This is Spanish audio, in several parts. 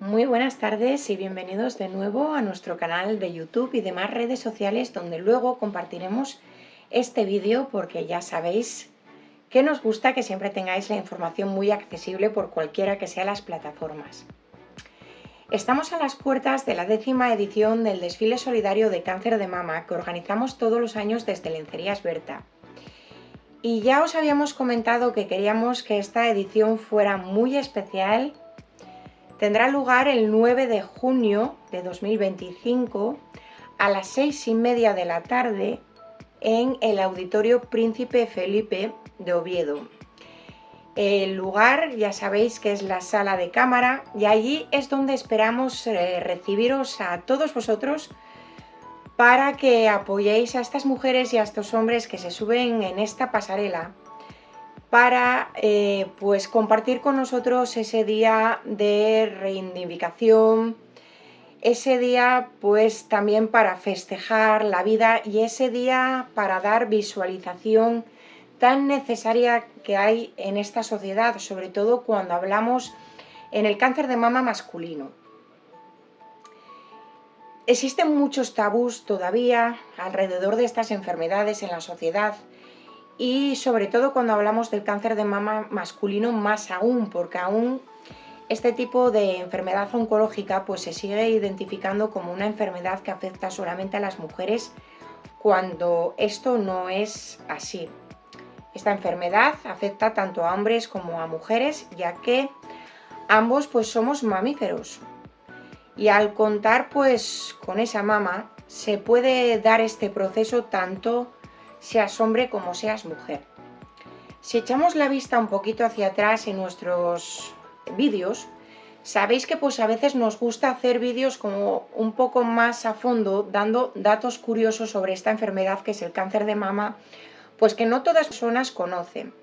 Muy buenas tardes y bienvenidos de nuevo a nuestro canal de YouTube y demás redes sociales donde luego compartiremos este vídeo porque ya sabéis que nos gusta que siempre tengáis la información muy accesible por cualquiera que sean las plataformas. Estamos a las puertas de la 10ª edición del desfile solidario de cáncer de mama que organizamos todos los años desde Lencerías Berta. Y ya os habíamos comentado que queríamos que esta edición fuera muy especial. Tendrá lugar el 9 de junio de 2025 a las 6:30 de la tarde en el Auditorio Príncipe Felipe de Oviedo. El lugar ya sabéis que es la sala de cámara y allí es donde esperamos recibiros a todos vosotros para que apoyéis a estas mujeres y a estos hombres que se suben en esta pasarela para pues compartir con nosotros ese día de reivindicación, ese día pues también para festejar la vida y ese día para dar visualización tan necesaria que hay en esta sociedad, sobre todo cuando hablamos en el cáncer de mama masculino. Existen muchos tabús todavía alrededor de estas enfermedades en la sociedad. Y sobre todo cuando hablamos del cáncer de mama masculino más aún, porque aún este tipo de enfermedad oncológica pues se sigue identificando como una enfermedad que afecta solamente a las mujeres cuando esto no es así. Esta enfermedad afecta tanto a hombres como a mujeres, ya que ambos pues somos mamíferos. Y al contar pues con esa mama se puede dar este proceso tanto seas hombre como seas mujer. Si echamos la vista un poquito hacia atrás en nuestros vídeos, sabéis que pues a veces nos gusta hacer vídeos como un poco más a fondo, dando datos curiosos sobre esta enfermedad que es el cáncer de mama, pues que no todas las personas conocen.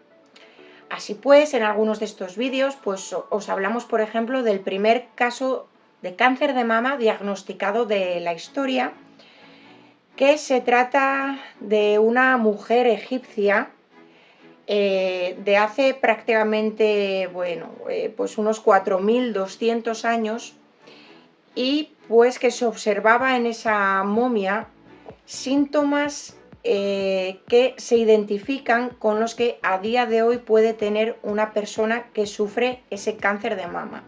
Así pues, en algunos de estos vídeos pues os hablamos, por ejemplo, del primer caso de cáncer de mama diagnosticado de la historia, que se trata de una mujer egipcia de hace prácticamente, pues unos 4200 años, y pues que se observaba en esa momia síntomas que se identifican con los que a día de hoy puede tener una persona que sufre ese cáncer de mama.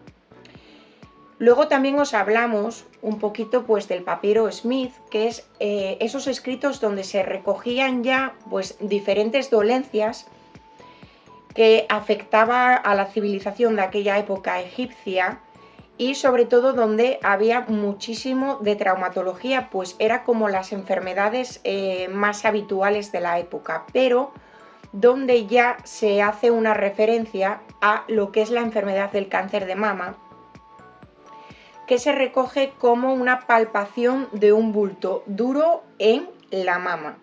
Luego también os hablamos un poquito pues del papiro Smith, que es esos escritos donde se recogían ya pues diferentes dolencias que afectaba a la civilización de aquella época egipcia y sobre todo donde había muchísimo de traumatología, pues era como las enfermedades más habituales de la época, pero donde ya se hace una referencia a lo que es la enfermedad del cáncer de mama, que se recoge como una palpación de un bulto duro en la mama.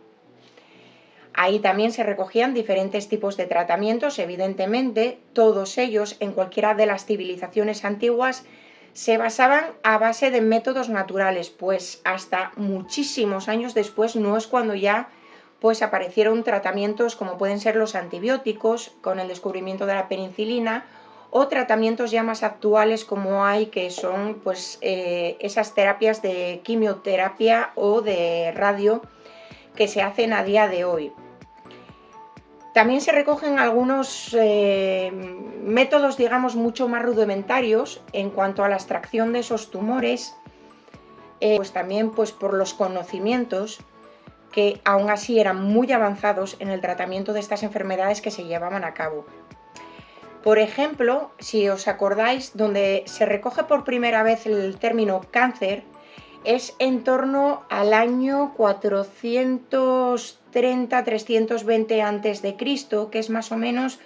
Ahí también se recogían diferentes tipos de tratamientos, evidentemente, todos ellos en cualquiera de las civilizaciones antiguas se basaban a base de métodos naturales, pues hasta muchísimos años después no es cuando ya pues aparecieron tratamientos como pueden ser los antibióticos con el descubrimiento de la penicilina o tratamientos ya más actuales como hay que son pues esas terapias de quimioterapia o de radio que se hacen a día de hoy. También se recogen algunos métodos, digamos, mucho más rudimentarios en cuanto a la extracción de esos tumores, pues también pues, por los conocimientos que aún así eran muy avanzados en el tratamiento de estas enfermedades que se llevaban a cabo. Por ejemplo, si os acordáis, donde se recoge por primera vez el término cáncer, es en torno al año 430-320 a.C., que es más o menos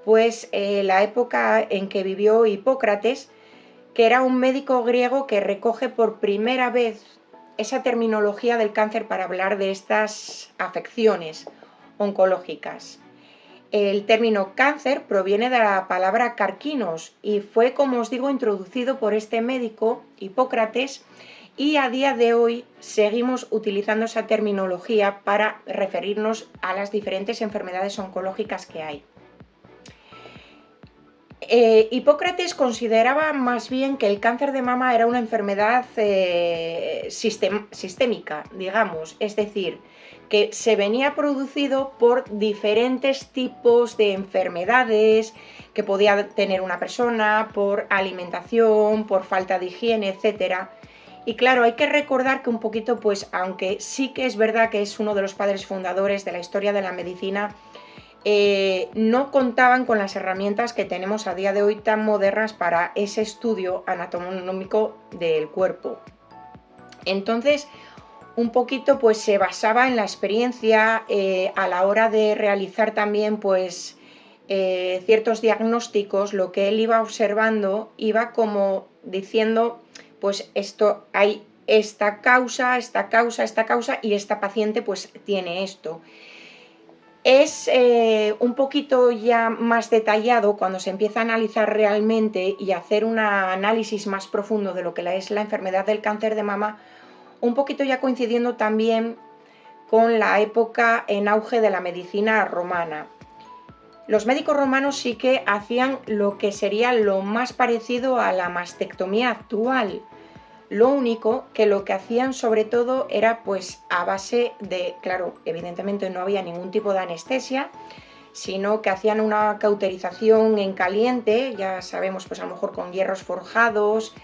pues, la época en que vivió Hipócrates, que era un médico griego que recoge por primera vez esa terminología del cáncer para hablar de estas afecciones oncológicas. El término cáncer proviene de la palabra carquinos y fue, como os digo, introducido por este médico, Hipócrates, y a día de hoy seguimos utilizando esa terminología para referirnos a las diferentes enfermedades oncológicas que hay. Hipócrates consideraba más bien que el cáncer de mama era una enfermedad sistémica, digamos, es decir, que se venía producido por diferentes tipos de enfermedades que podía tener una persona, por alimentación, por falta de higiene, etcétera. Y claro, hay que recordar que un poquito, pues, aunque sí que es verdad que es uno de los padres fundadores de la historia de la medicina, no contaban con las herramientas que tenemos a día de hoy tan modernas para ese estudio anatomómico del cuerpo. Entonces, un poquito pues se basaba en la experiencia a la hora de realizar también pues ciertos diagnósticos. Lo que él iba observando iba como diciendo, pues esto hay esta causa, esta causa, esta causa, y esta paciente pues tiene esto. Es un poquito ya más detallado cuando se empieza a analizar realmente y hacer un análisis más profundo de lo que es la enfermedad del cáncer de mama, un poquito ya coincidiendo también con la época en auge de la medicina romana. Los médicos romanos sí que hacían lo que sería lo más parecido a la mastectomía actual. Lo único que lo que hacían sobre todo era pues a base de, claro, evidentemente no había ningún tipo de anestesia, sino que hacían una cauterización en caliente, ya sabemos, pues a lo mejor con hierros forjados,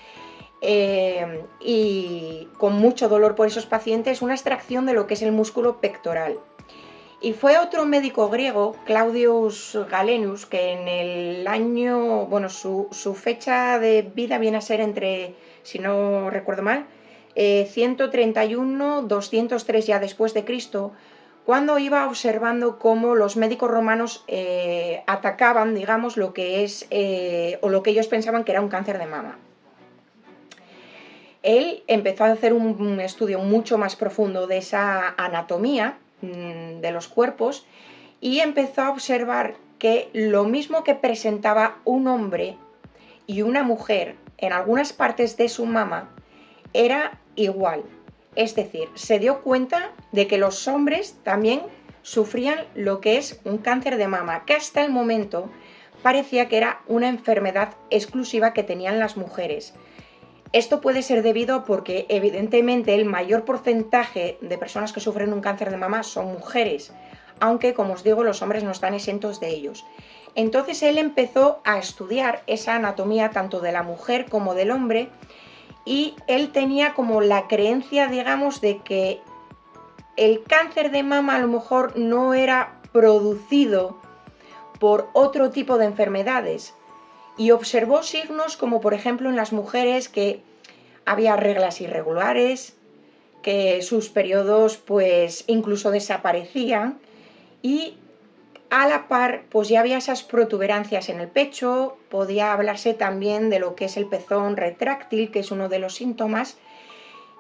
y con mucho dolor por esos pacientes, una extracción de lo que es el músculo pectoral. Y fue otro médico griego, Claudius Galenus, que en el año, bueno, su fecha de vida viene a ser entre, si no recuerdo mal, 131, 203 ya después de Cristo, cuando iba observando cómo los médicos romanos atacaban, digamos, lo que es, o lo que ellos pensaban que era un cáncer de mama. Él empezó a hacer un estudio mucho más profundo de esa anatomía de los cuerpos y empezó a observar que lo mismo que presentaba un hombre y una mujer en algunas partes de su mama era igual. Es decir, se dio cuenta de que los hombres también sufrían lo que es un cáncer de mama, que hasta el momento parecía que era una enfermedad exclusiva que tenían las mujeres. Esto puede ser debido porque evidentemente el mayor porcentaje de personas que sufren un cáncer de mama son mujeres, aunque como os digo los hombres no están exentos de ellos. Entonces él empezó a estudiar esa anatomía tanto de la mujer como del hombre y él tenía como la creencia, digamos, de que el cáncer de mama a lo mejor no era producido por otro tipo de enfermedades, y observó signos como por ejemplo en las mujeres que había reglas irregulares, que sus periodos pues incluso desaparecían, y a la par pues ya había esas protuberancias en el pecho. Podía hablarse también de lo que es el pezón retráctil, que es uno de los síntomas,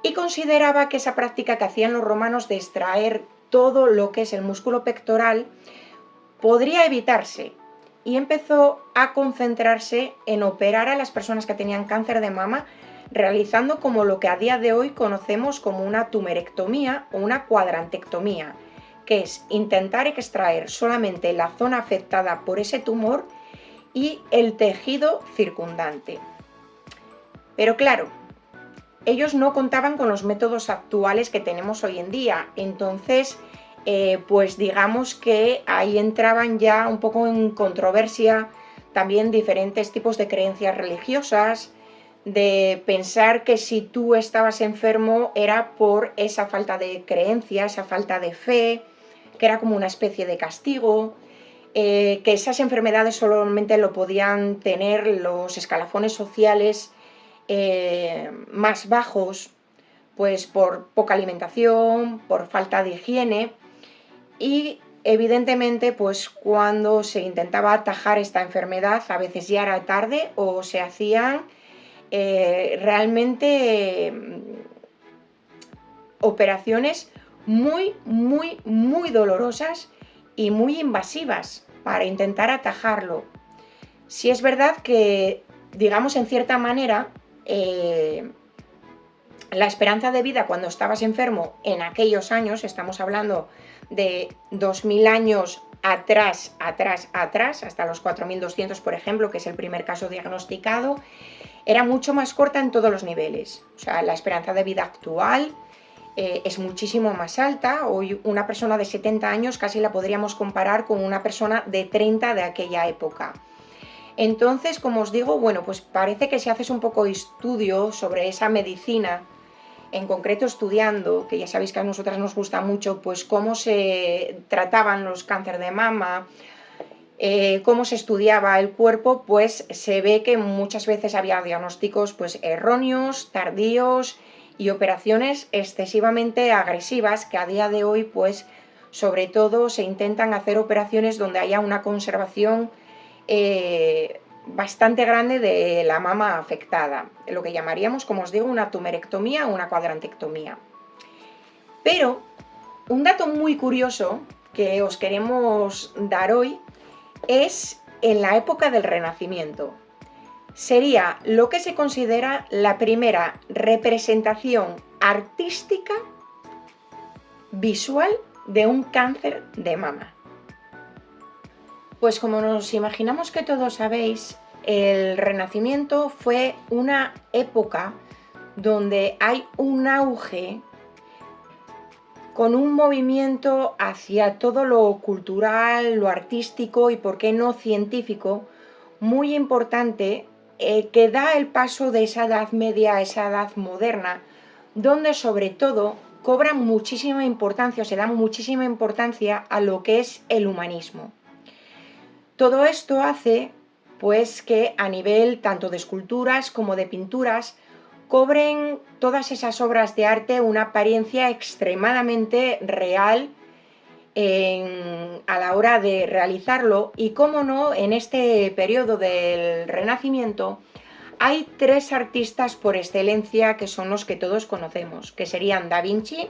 y consideraba que esa práctica que hacían los romanos de extraer todo lo que es el músculo pectoral podría evitarse, y empezó a concentrarse en operar a las personas que tenían cáncer de mama, realizando como lo que a día de hoy conocemos como una tumerectomía o una cuadrantectomía, que es intentar extraer solamente la zona afectada por ese tumor y el tejido circundante. Pero claro, ellos no contaban con los métodos actuales que tenemos hoy en día, entonces pues digamos que ahí entraban ya un poco en controversia también diferentes tipos de creencias religiosas, de pensar que si tú estabas enfermo era por esa falta de creencia, esa falta de fe, que era como una especie de castigo, que esas enfermedades solamente lo podían tener los escalafones sociales más bajos, pues por poca alimentación, por falta de higiene. Y evidentemente pues cuando se intentaba atajar esta enfermedad a veces ya era tarde o se hacían realmente operaciones muy dolorosas y muy invasivas para intentar atajarlo. Si es verdad que, digamos, en cierta manera, la esperanza de vida cuando estabas enfermo en aquellos años, estamos hablando de 2000 años atrás, hasta los 4200, por ejemplo, que es el primer caso diagnosticado, era mucho más corta en todos los niveles. O sea, la esperanza de vida actual es muchísimo más alta. Hoy una persona de 70 años casi la podríamos comparar con una persona de 30 de aquella época. Entonces, como os digo, bueno, pues parece que si haces un poco de estudio sobre esa medicina, en concreto estudiando, que ya sabéis que a nosotras nos gusta mucho, pues cómo se trataban los cánceres de mama, cómo se estudiaba el cuerpo, pues se ve que muchas veces había diagnósticos pues erróneos, tardíos y operaciones excesivamente agresivas, que a día de hoy pues sobre todo se intentan hacer operaciones donde haya una conservación bastante grande de la mama afectada, lo que llamaríamos, como os digo, una tumerectomía o una cuadrantectomía. Pero un dato muy curioso que os queremos dar hoy es en la época del Renacimiento. Sería lo que se considera la primera representación artística visual de un cáncer de mama. Pues como nos imaginamos que todos sabéis, el Renacimiento fue una época donde hay un auge con un movimiento hacia todo lo cultural, lo artístico y, por qué no, científico, muy importante, que da el paso de esa edad media a esa edad moderna, donde sobre todo cobran muchísima importancia, o se da muchísima importancia a lo que es el humanismo. Todo esto hace pues que a nivel tanto de esculturas como de pinturas cobren todas esas obras de arte una apariencia extremadamente real a la hora de realizarlo. Y cómo no, en este periodo del Renacimiento hay tres artistas por excelencia que son los que todos conocemos, que serían Da Vinci,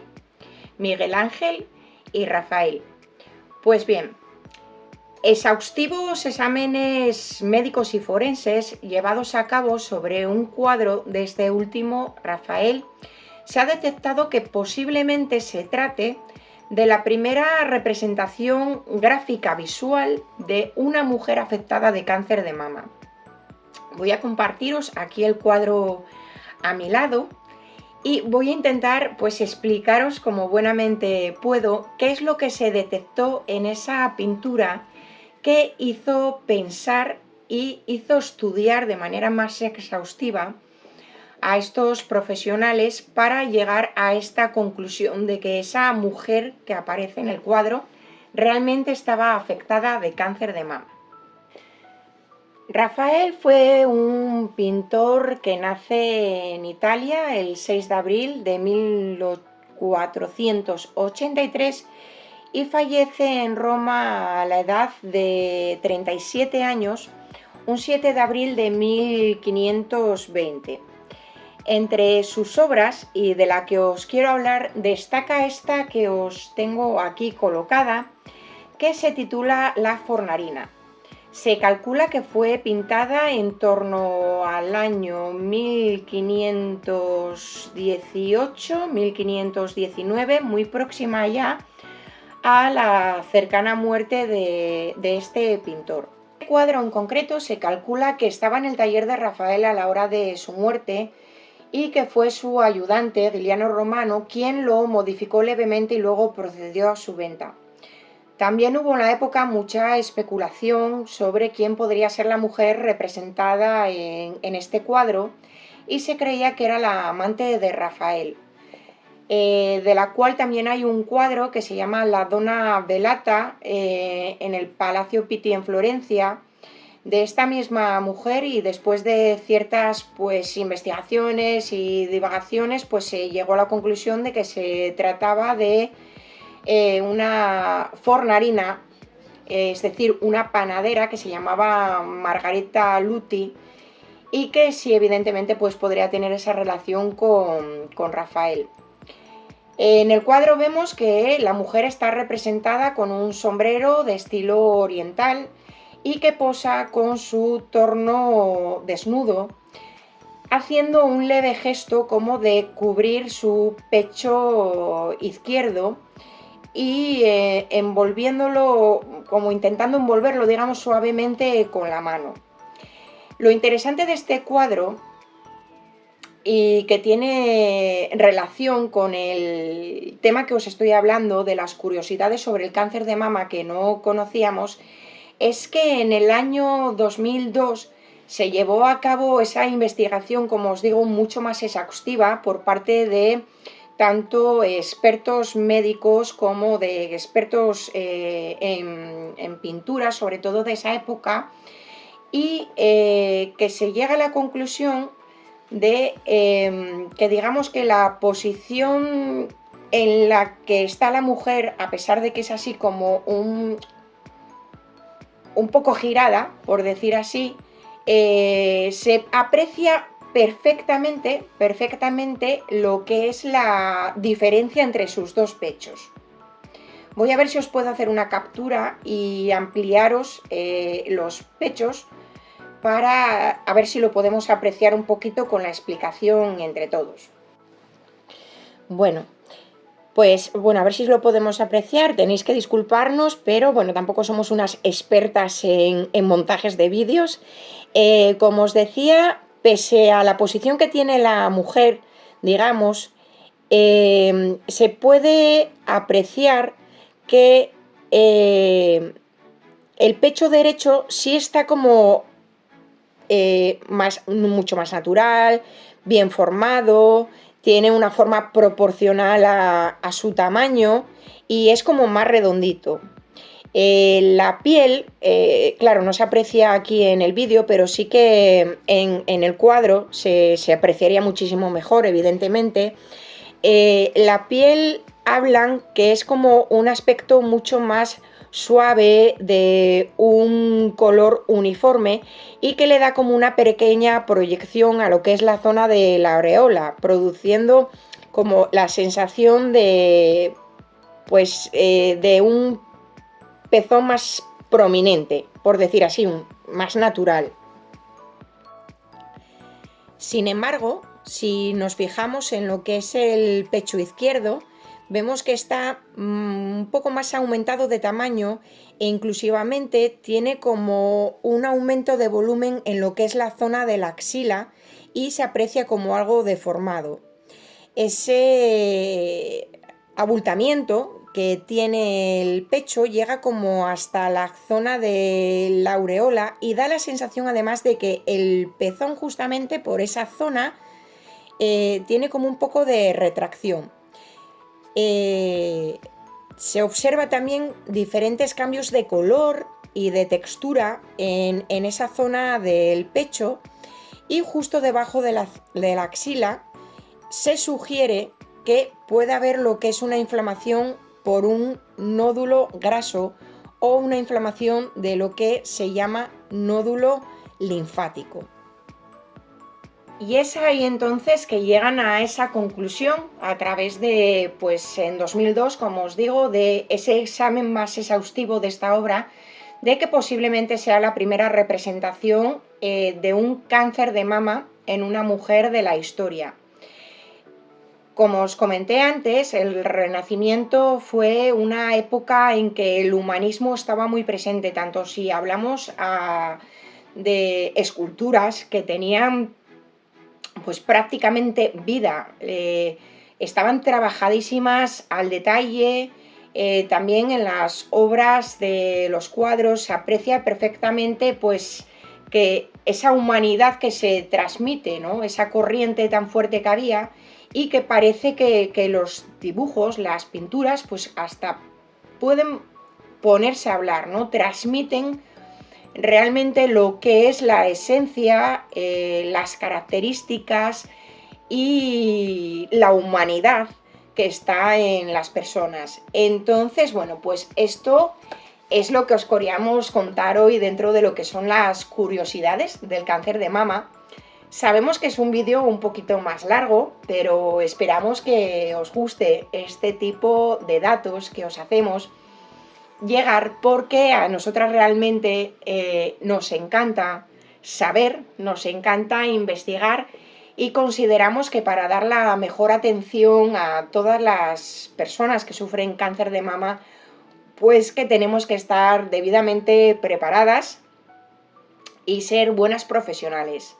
Miguel Ángel y Rafael. Pues bien, exhaustivos exámenes médicos y forenses llevados a cabo sobre un cuadro de este último, Rafael, se ha detectado que posiblemente se trate de la primera representación gráfica visual de una mujer afectada de cáncer de mama. Voy a compartiros aquí el cuadro a mi lado y voy a intentar pues explicaros como buenamente puedo qué es lo que se detectó en esa pintura que hizo pensar y hizo estudiar de manera más exhaustiva a estos profesionales para llegar a esta conclusión de que esa mujer que aparece en el cuadro realmente estaba afectada de cáncer de mama. Rafael fue un pintor que nace en Italia el 6 de abril de 1483 y fallece en Roma a la edad de 37 años, un 7 de abril de 1520. Entre sus obras, y de la que os quiero hablar, destaca esta que os tengo aquí colocada, que se titula La Fornarina. Se calcula que fue pintada en torno al año 1518-1519, muy próxima ya a la cercana muerte de este pintor. Este cuadro en concreto se calcula que estaba en el taller de Rafael a la hora de su muerte y que fue su ayudante, Giuliano Romano, quien lo modificó levemente y luego procedió a su venta. También hubo en la época mucha especulación sobre quién podría ser la mujer representada en este cuadro y se creía que era la amante de Rafael. De la cual también hay un cuadro que se llama La Donna Velata en el Palacio Pitti en Florencia, de esta misma mujer, y después de ciertas pues investigaciones y divagaciones pues se llegó a la conclusión de que se trataba de una fornarina, es decir, una panadera que se llamaba Margareta Luti y que sí, evidentemente pues podría tener esa relación con Rafael. En el cuadro vemos que la mujer está representada con un sombrero de estilo oriental y que posa con su torno desnudo, haciendo un leve gesto como de cubrir su pecho izquierdo, y envolviéndolo, como intentando envolverlo, digamos, suavemente con la mano. Lo interesante de este cuadro, y que tiene relación con el tema que os estoy hablando de las curiosidades sobre el cáncer de mama que no conocíamos, es que en el año 2002 se llevó a cabo esa investigación, como os digo, mucho más exhaustiva por parte de tanto expertos médicos como de expertos en pintura, sobre todo de esa época, y que se llega a la conclusión de que digamos que la posición en la que está la mujer, a pesar de que es así como un poco girada, por decir así, se aprecia perfectamente lo que es la diferencia entre sus dos pechos. Voy a ver si os puedo hacer una captura y ampliaros los pechos para a ver si lo podemos apreciar un poquito con la explicación entre todos. Bueno, pues bueno, a ver si lo podemos apreciar, tenéis que disculparnos, pero bueno, tampoco somos unas expertas en montajes de vídeos. Como os decía, pese a la posición que tiene la mujer, digamos, se puede apreciar que el pecho derecho sí está como mucho más natural, bien formado, tiene una forma proporcional a su tamaño y es como más redondito. La piel, claro, no se aprecia aquí en el vídeo, pero sí que en el cuadro se apreciaría muchísimo mejor, evidentemente. La piel hablan que es como un aspecto mucho más suave, de un color uniforme y que le da como una pequeña proyección a lo que es la zona de la aureola, produciendo como la sensación de, pues, de un pezón más prominente, por decir así, más natural. Sin embargo, si nos fijamos en lo que es el pecho izquierdo, vemos que está un poco más aumentado de tamaño e inclusivamente tiene como un aumento de volumen en lo que es la zona de la axila y se aprecia como algo deformado. Ese abultamiento que tiene el pecho llega como hasta la zona de la aureola y da la sensación además de que el pezón justamente por esa zona tiene como un poco de retracción. Se observa también diferentes cambios de color y de textura en esa zona del pecho y justo debajo de la axila se sugiere que puede haber lo que es una inflamación por un nódulo graso o una inflamación de lo que se llama nódulo linfático. Y es ahí entonces que llegan a esa conclusión a través de, pues en 2002, como os digo, de ese examen más exhaustivo de esta obra, de que posiblemente sea la primera representación de un cáncer de mama en una mujer de la historia. Como os comenté antes, el Renacimiento fue una época en que el humanismo estaba muy presente, tanto si hablamos de esculturas que tenían pues prácticamente vida, estaban trabajadísimas al detalle. También en las obras de los cuadros se aprecia perfectamente pues que esa humanidad que se transmite, ¿no? Esa corriente tan fuerte que había, y que parece que los dibujos, las pinturas, pues hasta pueden ponerse a hablar, ¿no? Transmiten realmente lo que es la esencia, las características y la humanidad que está en las personas. Entonces, bueno, pues esto es lo que os queríamos contar hoy dentro de lo que son las curiosidades del cáncer de mama. Sabemos que es un vídeo un poquito más largo, pero esperamos que os guste este tipo de datos que os hacemos llegar, porque a nosotras realmente nos encanta saber, nos encanta investigar y consideramos que para dar la mejor atención a todas las personas que sufren cáncer de mama, pues que tenemos que estar debidamente preparadas y ser buenas profesionales.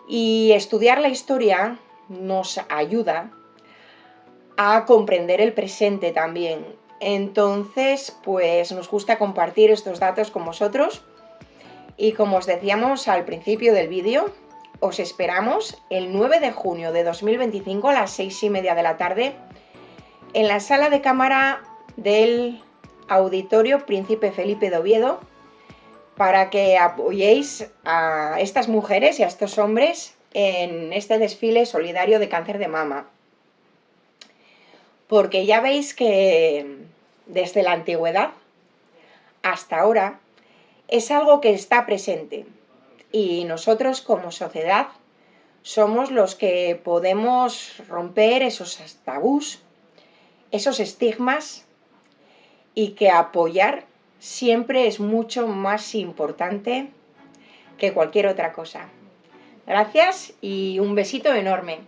Y estudiar la historia nos ayuda a comprender el presente también. Entonces, pues nos gusta compartir estos datos con vosotros. Y como os decíamos al principio del vídeo, os esperamos el 9 de junio de 2025 a las 6:30 de la tarde en la sala de cámara del Auditorio Príncipe Felipe de Oviedo para que apoyéis a estas mujeres y a estos hombres en este desfile solidario de cáncer de mama. Porque ya veis que desde la antigüedad hasta ahora es algo que está presente y nosotros como sociedad somos los que podemos romper esos tabús, esos estigmas, y que apoyar siempre es mucho más importante que cualquier otra cosa. Gracias y un besito enorme.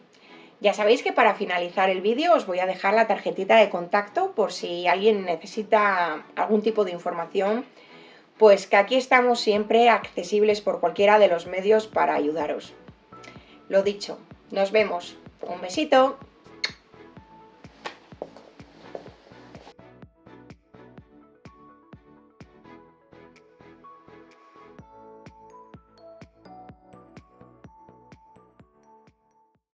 Ya sabéis que para finalizar el vídeo os voy a dejar la tarjetita de contacto por si alguien necesita algún tipo de información, pues que aquí estamos siempre accesibles por cualquiera de los medios para ayudaros. Lo dicho, nos vemos. Un besito.